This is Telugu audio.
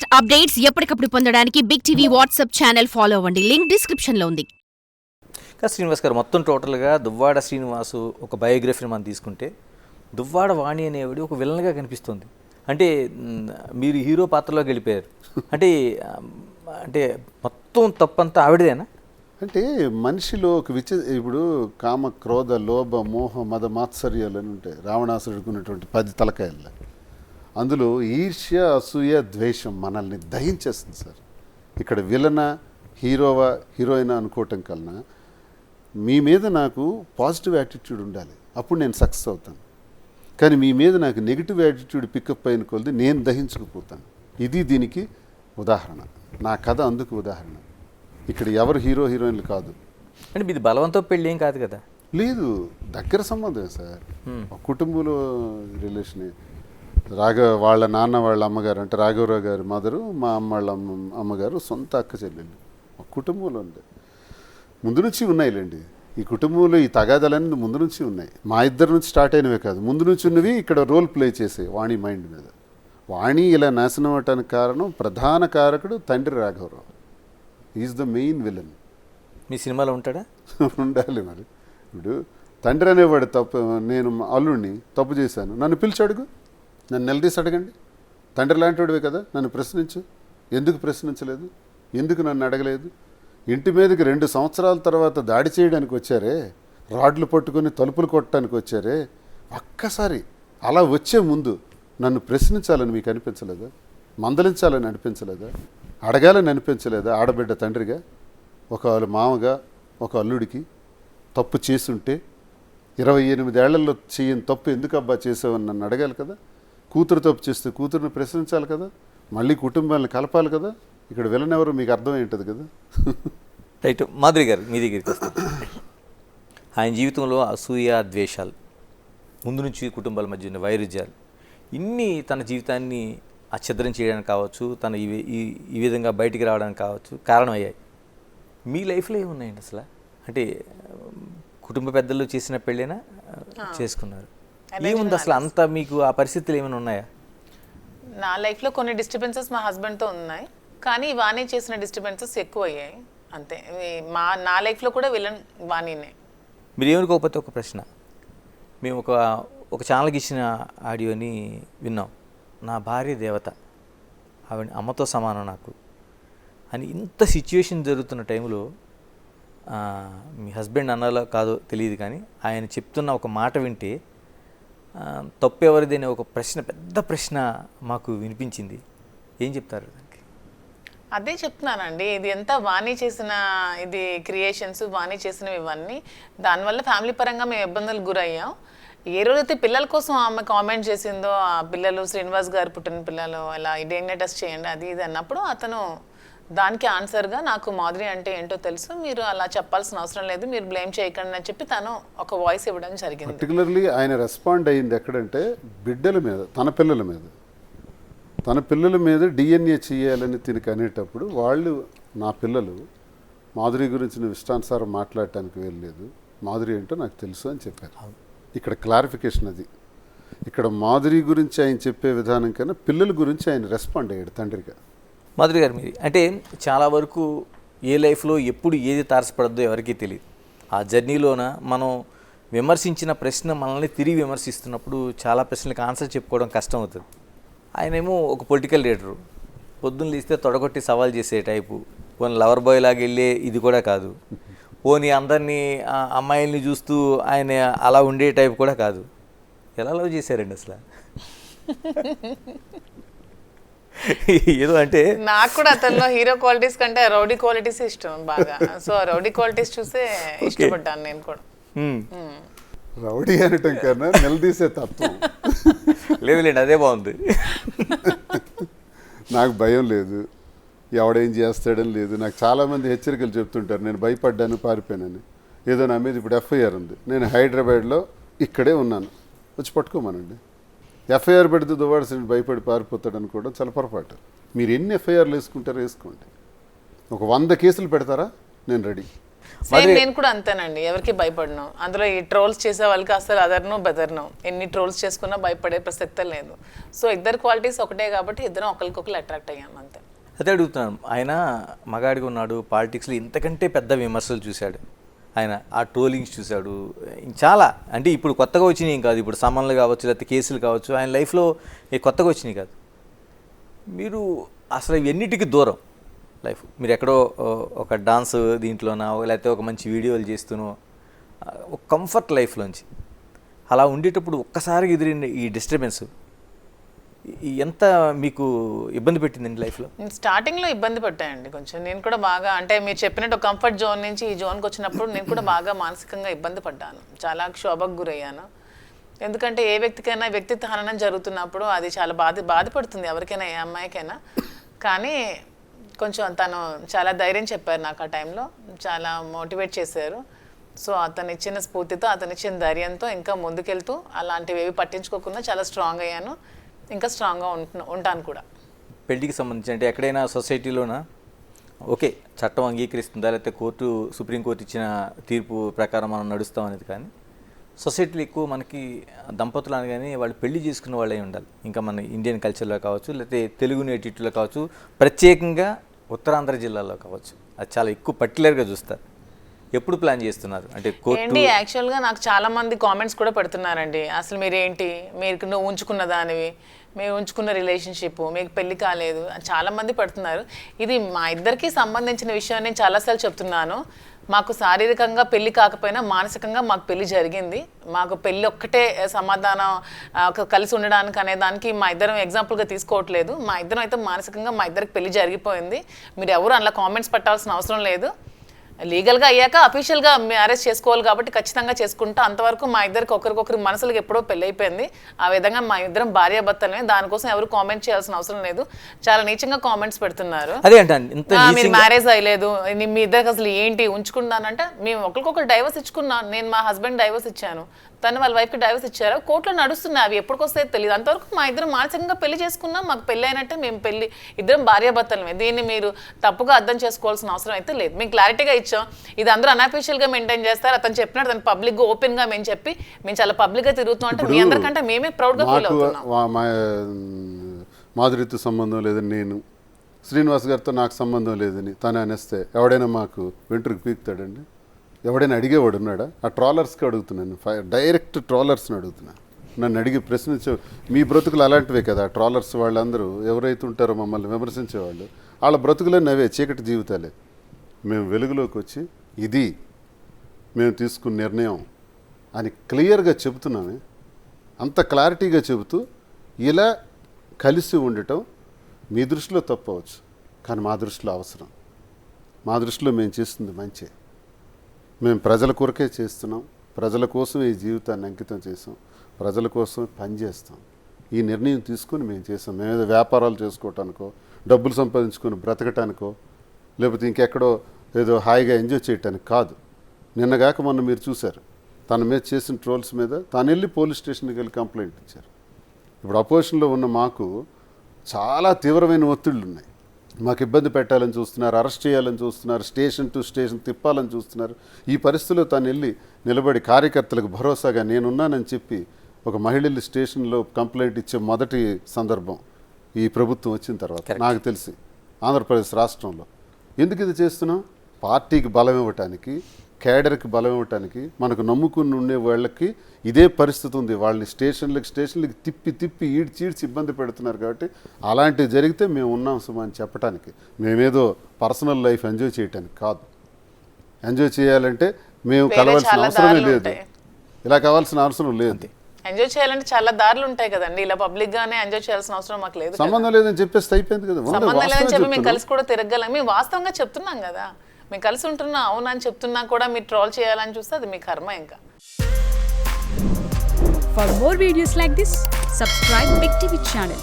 లేటెస్ట్ అప్డేట్స్ ఎప్పటికప్పుడు పొందడానికి big TV WhatsApp channel follow అవ్వండి. లింక్ డిస్క్రిప్షన్ లో ఉంది. శ్రీనివాస్ గారు మొత్తం టోటల్గా దువ్వాడ శ్రీనివాసు ఒక బయోగ్రఫీని మనం తీసుకుంటే దువ్వాడ వాణి అనేవిడి ఒక విలన్గా కనిపిస్తుంది. అంటే మీరు హీరో పాత్రలోకి వెళ్ళిపోయారు. అంటే అంటే మొత్తం తప్పంతా ఆవిడదేనా? అంటే మనిషిలో ఒక ఇప్పుడు కామ, క్రోధ, లోభ, మోహ, మద, మాత్సర్యాలు అని ఉంటాయి. రావణాసురుడికి ఉన్నటువంటి 10 తలకాయలు. అందులో ఈర్ష్య, అసూయ, ద్వేషం మనల్ని దహించేస్తుంది సార్. ఇక్కడ విలన, హీరోవా, హీరోయినా అనుకోవటం కన్నా మీ మీద నాకు పాజిటివ్ యాటిట్యూడ్ ఉండాలి, అప్పుడు నేను సక్సెస్ అవుతాను. కానీ మీ మీద నాకు నెగిటివ్ యాటిట్యూడ్ పికప్ అయిన కొలది నేను దహించుకుపోతాను. ఇది దీనికి ఉదాహరణ. నా కథ అందుకు ఉదాహరణ. ఇక్కడ ఎవరు హీరో హీరోయిన్లు కాదు. అంటే మీది బలవంతో పెళ్ళి ఏం కాదు కదా? లేదు, దగ్గర సంబంధమే సార్. కుటుంబంలో రిలేషనే. వాళ్ళ నాన్న వాళ్ళ అమ్మగారు అంటే రాఘవరావు గారి మదరు, మా అమ్మ వాళ్ళ అమ్మగారు సొంత అక్క చెల్లెళ్ళు. మా కుటుంబంలో ఉండే ముందు నుంచి ఉన్నాయిలేండి. ఈ కుటుంబంలో ఈ తగాదాలన్నీ ముందు నుంచి ఉన్నాయి. మా ఇద్దరి నుంచి స్టార్ట్ అయినవే కాదు, ముందు నుంచి ఉన్నవి ఇక్కడ రోల్ ప్లే చేసే వాణి మైండ్ మీద. వాణి ఇలా నాశనం అవటానికి కారణం, ప్రధాన కారకుడు తండ్రి రాఘవరావు. Is the main villain. మీ సినిమాలో ఉంటాడా? ఉండాలి మరి. ఇప్పుడు తండ్రి అనేవాడు తప్పు, నేను అల్లుడిని తప్పు చేశాను, నన్ను పిలిచి అడుగు, నన్ను నిలదీసి అడగండి. తండ్రి లాంటివాడివే కదా, నన్ను ప్రశ్నించు. ఎందుకు ప్రశ్నించలేదు? ఎందుకు నన్ను అడగలేదు? ఇంటి మీదకి 2 సంవత్సరాల తర్వాత దాడి చేయడానికి వచ్చారే, రాడ్లు పట్టుకొని తలుపులు కొట్టడానికి వచ్చారే, ఒక్కసారి అలా వచ్చే ముందు నన్ను ప్రశ్నించాలని మీకు అనిపించలేదా? మందలించాలని అనిపించలేదా? అడగాలని అనిపించలేదా? ఆడబిడ్డ తండ్రిగా, ఒక మామగా, ఒక అల్లుడికి తప్పు చేసుంటే 28 ఏళ్లలో చేయని తప్పు ఎందుకు అబ్బా చేసావని నన్ను అడగాలి కదా. కూతురు తప్పు చేస్తే కూతురుని ప్రశ్నించాలి కదా, మళ్ళీ కుటుంబాలను కలపాలి కదా. ఇక్కడ విలన్ ఎవరు మీకు అర్థమై ఉంటుంది కదా. రైట్. మాధురి గారు మీ దగ్గరికి వస్తాను. ఆయన జీవితంలో అసూయ, ద్వేషాలు, ముందు నుంచి కుటుంబాల మధ్య ఉన్న వైరుధ్యాలు, ఇన్ని తన జీవితాన్ని అఛద్రం చేయడానికి కావచ్చు, తన ఈ విధంగా బయటికి రావడానికి కావచ్చు కారణమయ్యాయి. మీ లైఫ్లో ఏమున్నాయండి అసలు? అంటే కుటుంబ పెద్దలు చేసిన పెళ్ళైనా చేసుకున్నారు, ఏముంది అసలు అంత? మీకు ఆ పరిస్థితులు ఏమైనా ఉన్నాయా? నా లైఫ్లో కొన్ని డిస్టర్బెన్సెస్ మా హస్బెండ్తో ఉన్నాయి, కానీ వాణి చేసిన డిస్టర్బెన్సెస్ ఎక్కువ అయ్యాయి అంతే. నా లైఫ్లో కూడా విలన్ వాణినే. మీరు ఏమనుకోకపోతే ఒక ప్రశ్న. మేము ఒక ఛానల్కి ఇచ్చిన ఆడియోని విన్నాం. నా భార్య దేవత, ఆవిడ అమ్మతో సమానం నాకు అని. ఇంత సిచ్యువేషన్ జరుగుతున్న టైంలో మీ హస్బెండ్ అన్నాలో కాదో తెలియదు, కానీ ఆయన చెప్తున్న ఒక మాట వింటే తప్పెవరిది అనే ఒక ప్రశ్న, పెద్ద ప్రశ్న మాకు వినిపించింది. ఏం చెప్తారు దానికి? అదే చెప్తున్నానండి, ఇది ఎంత వాణి చేసిన ఇది క్రియేషన్స్, వాణి చేసినవి ఇవన్నీ. దానివల్ల ఫ్యామిలీ పరంగా మేము ఇబ్బందులకు గురయ్యాం. ఏ రోజైతే పిల్లల కోసం ఆమె కామెంట్ చేసిందో, ఆ పిల్లలు శ్రీనివాస్ గారు పుట్టిన పిల్లలు అలా డిఎన్ఏ టెస్ట్ చేయండి అది ఇది అన్నప్పుడు, అతను దానికి ఆన్సర్గా నాకు మాధురి అంటే ఏంటో తెలుసు, మీరు అలా చెప్పాల్సిన అవసరం లేదు, మీరు బ్లేమ్ చేయకండి అని చెప్పి తను ఒక వాయిస్ ఇవ్వడం జరిగింది. పర్టికులర్లీ ఆయన రెస్పాండ్ అయ్యింది ఎక్కడంటే బిడ్డల మీద, తన పిల్లల మీద డిఎన్ఏ చేయాలని తినకి అనేటప్పుడు, వాళ్ళు నా పిల్లలు మాధురి గురించి నువ్వు ఇష్టానుసారం మాట్లాడటానికి వెళ్ళలేదు, మాధురి ఏంటో నాకు తెలుసు అని చెప్పారు. ఇక్కడ క్లారిఫికేషన్ అది. ఇక్కడ మాధురి గురించి ఆయన చెప్పే విధానం కన్నా పిల్లల గురించి ఆయన రెస్పాండ్ అయ్యాడు తండ్రిగా. మాధురి గారు, మీరు అంటే చాలా వరకు ఏ లైఫ్లో ఎప్పుడు ఏది తారసపడద్దో ఎవరికీ తెలియదు. ఆ జర్నీలోన మనం విమర్శించిన ప్రశ్న మనల్ని తిరిగి విమర్శిస్తున్నప్పుడు చాలా ప్రశ్నలకు ఆన్సర్ చెప్పుకోవడం కష్టం అవుతుంది. ఆయనేమో ఒక పొలిటికల్ లీడరు, పొద్దున్న లేస్తే తొడగొట్టి సవాల్ చేసే టైపు. పోనీ లవర్ బాయ్ లాగా వెళ్ళే ఇది కూడా కాదు, పోనీ అందరినీ అమ్మాయిల్ని చూస్తూ ఆయన అలా ఉండే టైప్ కూడా కాదు. ఎలా లవ్ చేశారండి అసలు? ఏదో అంటే నాకు కూడా అతనిలో హీరో క్వాలిటీస్ కంటే రౌడీ క్వాలిటీస్ ఇష్టం బాగా. సో రౌడీ క్వాలిటీస్ చూస్తే ఇష్టపడ్డాను నేను కూడా. రౌడీ అనటం కన్నా నిలదీసే తత్వం. లేదులేండి, అదే బాగుంది. నాకు భయం లేదు, ఎవడేం చేస్తాడని లేదు. నాకు చాలామంది హెచ్చరికలు చెప్తుంటారు, నేను భయపడ్డాను, పారిపోయానని. ఏదో నా మీద ఇప్పుడు ఎఫ్ఐఆర్ ఉంది, నేను హైదరాబాద్లో ఇక్కడే ఉన్నాను, వచ్చి పట్టుకోమనండి. ఎఫ్ఐఆర్ పెడితే దువ్వాడ శ్రీని భయపడి పారిపోతాడు అనుకోవడం చాలా పొరపాటు. మీరు ఎన్ని ఎఫ్ఐఆర్లు వేసుకుంటారో వేసుకోండి. ఒక 100 కేసులు పెడతారా, నేను రెడీ. సేమ్ నేను కూడా అంతేనండి, ఎవరికి భయపడను. అందులో ఈ ట్రోల్స్ చేసే వాళ్ళకి అసలు అదర్ను బెదర్ను, ఎన్ని ట్రోల్స్ చేసుకున్నా భయపడే ప్రసక్తే లేదు. సో ఇద్దరు క్వాలిటీస్ ఒకటే కాబట్టి ఇద్దరం ఒకరికొకరు అట్రాక్ట్ అయ్యాం అంతే. అదే అడుగుతున్నాను, ఆయన మగాడిగా ఉన్నాడు, పాలిటిక్స్లో ఇంతకంటే పెద్ద విమర్శలు చూశాడు ఆయన, ఆ ట్రోలింగ్స్ చూశాడు చాలా. అంటే ఇప్పుడు కొత్తగా వచ్చినాయి కాదు, ఇప్పుడు సమన్లు కావచ్చు లేకపోతే కేసులు కావచ్చు, ఆయన లైఫ్లో కొత్తగా వచ్చినాయి కాదు. మీరు అసలు ఇవన్నిటికీ దూరం లైఫ్, మీరు ఎక్కడో ఒక డాన్స్ దీంట్లోనో లేకపోతే ఒక మంచి వీడియోలు చేస్తూనో ఒక కంఫర్ట్ లైఫ్లోంచి అలా ఉండేటప్పుడు ఒక్కసారి ఎదిరిన ఈ డిస్టర్బెన్స్ ఎంత మీకు ఇబ్బంది పెట్టిందండి లైఫ్లో? స్టార్టింగ్లో ఇబ్బంది పడ్డాయండి కొంచెం. నేను కూడా బాగా, అంటే మీరు చెప్పినట్టు కంఫర్ట్ జోన్ నుంచి ఈ జోన్కి వచ్చినప్పుడు నేను కూడా బాగా మానసికంగా ఇబ్బంది పడ్డాను, చాలా క్షోభకు గురయ్యాను. ఎందుకంటే ఏ వ్యక్తికైనా వ్యక్తిత్వ హననం జరుగుతున్నప్పుడు అది చాలా బాధపడుతుంది ఎవరికైనా, ఏ అమ్మాయికైనా. కానీ కొంచెం తను చాలా ధైర్యం చెప్పారు నాకు ఆ టైంలో, చాలా మోటివేట్ చేశారు. సో అతను ఇచ్చిన స్ఫూర్తితో, అతను ఇచ్చిన ధైర్యంతో ఇంకా ముందుకెళ్తూ అలాంటివి ఏవి పట్టించుకోకుండా చాలా స్ట్రాంగ్ అయ్యాను, ఇంకా స్ట్రాంగ్గా ఉంటాను కూడా. పెళ్లికి సంబంధించి అంటే ఎక్కడైనా సొసైటీలోనా ఓకే చట్టం అంగీకరిస్తుందా లేకపోతే కోర్టు సుప్రీంకోర్టు ఇచ్చిన తీర్పు ప్రకారం మనం నడుస్తాం అనేది, కానీ సొసైటీలో ఎక్కువ మనకి దంపతులు అనగానే వాళ్ళు పెళ్లి చేసుకున్న వాళ్ళే ఉండాలి. ఇంకా మన ఇండియన్ కల్చర్లో కావచ్చు లేకపోతే తెలుగు నేటివిటీలో కావచ్చు, ప్రత్యేకంగా ఉత్తరాంధ్ర జిల్లాలో కావచ్చు, అది చాలా ఎక్కువ పర్టికులర్గా చూస్తారు. ఎప్పుడు ప్లాన్ చేస్తున్నారు అంటే ఏంటి? యాక్చువల్గా నాకు చాలా మంది కామెంట్స్ కూడా పెడుతున్నారండి, అసలు మీరేంటి, నువ్వు ఉంచుకున్న దానివి, మీరు ఉంచుకున్న రిలేషన్షిప్, మీకు పెళ్లి కాలేదు, చాలా మంది పెడుతున్నారు. ఇది మా ఇద్దరికి సంబంధించిన విషయం. నేను చాలాసార్లు చెప్తున్నాను, మాకు శారీరకంగా పెళ్లి కాకపోయినా మానసికంగా మాకు పెళ్లి జరిగింది. మాకు పెళ్లి ఒక్కటే సమాధానం కలిసి ఉండడానికి అనే దానికి మా ఇద్దరం ఎగ్జాంపుల్గా తీసుకోవట్లేదు. మా ఇద్దరం అయితే మానసికంగా మా ఇద్దరికి పెళ్లి జరిగిపోయింది. మీరు ఎవరు అలా కామెంట్స్ పెట్టాల్సిన అవసరం లేదు. లీగల్గా అయ్యాక అఫీషియల్గా మ్యారేజ్ చేసుకోవాలి కాబట్టి ఖచ్చితంగా చేసుకుంటా. అంతవరకు మా ఇద్దరికి ఒకరికొకరి మనసులకు ఎప్పుడో పెళ్ళి అయిపోయింది. ఆ విధంగా మా ఇద్దరం భార్యాభర్తలే, దానికోసం ఎవరు కామెంట్ చేయాల్సిన అవసరం లేదు. చాలా నీచంగా కామెంట్స్ పెడుతున్నారు. మీరు మ్యారేజ్ అయ్యలేదు, మీ ఇద్దరికి అసలు ఏంటి ఉంచుకున్నానంటే, మేము ఒకరికొకరు డైవర్స్ ఇచ్చుకున్నాను. నేను మా హస్బెండ్ డైవర్స్ ఇచ్చాను, తను వాళ్ళ వైఫ్కి డైవర్స్ ఇచ్చారు. కోర్టులో నడుస్తున్నాయి, అవి ఎప్పటికొస్తాయో తెలియదు. అంతవరకు మా ఇద్దరం మానసికంగా పెళ్లి చేసుకున్నాం, మాకు పెళ్ళి అయినట్టే, మేము పెళ్లి ఇద్దరం భార్యాభర్తలమే. దీన్ని మీరు తప్పుగా అర్థం చేసుకోవాల్సిన అవసరం అయితే లేదు. మేము క్లారిటీగా ఇచ్చాం, ఇది అందరూ అన్అఫీషియల్గా మెయింటైన్ చేస్తారు. అతను చెప్పినట్టు తను పబ్లిక్గా ఓపెన్గా మేము చెప్పి మేము చాలా పబ్లిక్గా తిరుగుతున్నాం అంటే మీ అందరికంటే మేమే ప్రౌడ్గా ఫీల్ అవుతున్నాం. మాధురితో సంబంధం లేదని నేను, శ్రీనివాస్ గారితో నాకు సంబంధం లేదని తను అనేస్తే ఎవడైనా మాకు వెంట్రుకు పీకుతాడండి? ఎవడైనా అడిగేవాడు ఉన్నాడా? ఆ ట్రాలర్స్కి అడుగుతున్నాను, డైరెక్ట్ ట్రాలర్స్ని అడుగుతున్నాను. నన్ను అడిగి ప్రశ్నించే మీ బ్రతుకులు అలాంటివే కదా. ట్రాలర్స్ వాళ్ళందరూ ఎవరైతే ఉంటారో మమ్మల్ని విమర్శించేవాళ్ళు, వాళ్ళ బ్రతుకులన్నీ అవే చీకటి జీవితాలే. మేము వెలుగులోకి వచ్చి ఇది మేము తీసుకున్న నిర్ణయం అని క్లియర్గా చెబుతున్నామే. అంత క్లారిటీగా చెబుతూ ఇలా కలిసి ఉండటం మీ దృష్టిలో తప్పవచ్చు, కానీ మా దృష్టిలో అవసరం. మా దృష్టిలో మేము చేస్తుంది మంచి. మేము ప్రజల కొరకే చేస్తున్నాం, ప్రజల కోసం ఈ జీవితాన్ని అంకితం చేసాం, ప్రజల కోసం పనిచేస్తాం. ఈ నిర్ణయం తీసుకొని మేము చేసాం. మేమేదో వ్యాపారాలు చేసుకోవటానికో, డబ్బులు సంపాదించుకొని బ్రతకటానికో, లేకపోతే ఇంకెక్కడో ఏదో హాయిగా ఎంజాయ్ చేయటానికి కాదు. నిన్నగాక మొన్న మీరు చూశారు, తన మీద చేసిన ట్రోల్స్ మీద తాను వెళ్ళి పోలీస్ స్టేషన్కి వెళ్ళి కంప్లైంట్ ఇచ్చారు. ఇప్పుడు అపోజిషన్లో ఉన్న మాకు చాలా తీవ్రమైన ఒత్తిళ్ళు ఉన్నాయి. మాకు ఇబ్బంది పెట్టాలని చూస్తున్నారు, అరెస్ట్ చేయాలని చూస్తున్నారు, స్టేషన్ టు స్టేషన్ తిప్పాలని చూస్తున్నారు. ఈ పరిస్థితిలో తను వెళ్ళి నిలబడి కార్యకర్తలకు భరోసాగా నేనున్నానని చెప్పి ఒక మహిళలు స్టేషన్లో కంప్లైంట్ ఇచ్చే మొదటి సందర్భం ఈ ప్రభుత్వం వచ్చిన తర్వాత నాకు తెలిసి ఆంధ్రప్రదేశ్ రాష్ట్రంలో. ఎందుకు ఇది చేస్తున్నాం? పార్టీకి బలం ఇవ్వటానికి, కేడర్కి బలం ఇవ్వటానికి. మనకు నమ్ముకుని ఉండే వాళ్ళకి ఇదే పరిస్థితి ఉంది. వాళ్ళని స్టేషన్లకి తిప్పి ఈడ్చి ఇబ్బంది పెడుతున్నారు. కాబట్టి అలాంటివి జరిగితే మేము ఉన్నాం సుమా అని చెప్పడానికి, మేమేదో పర్సనల్ లైఫ్ ఎంజాయ్ చేయటానికి కాదు. ఎంజాయ్ చేయాలంటే మేము కలవాల్సిన అవసరమే లేదు, ఇలా కావాల్సిన అవసరం లేదు. ఎంజాయ్ చేయాలంటే చాలా దారులు ఉంటాయి కదండి, ఇలా పబ్లిక్ గానే ఎంజాయ్ చేయాల్సిన అవసరం మాకు లేదు. సంబంధం లేదని చెప్పేస్తే అయిపోయింది కదా. సంబంధం లేదని చెప్పి మేము కలిసి కూడా తిరగలం. మేము వాస్తవంగా చెప్తున్నాం కదా, మేము కలిసి ఉంటున్నాం అవునని చెప్తున్నా కూడా మీరు ట్రోల్ చేయాలని చూస్తే అది మీ కర్మ. ఇంకా For more videos like this, subscribe Big TV channel.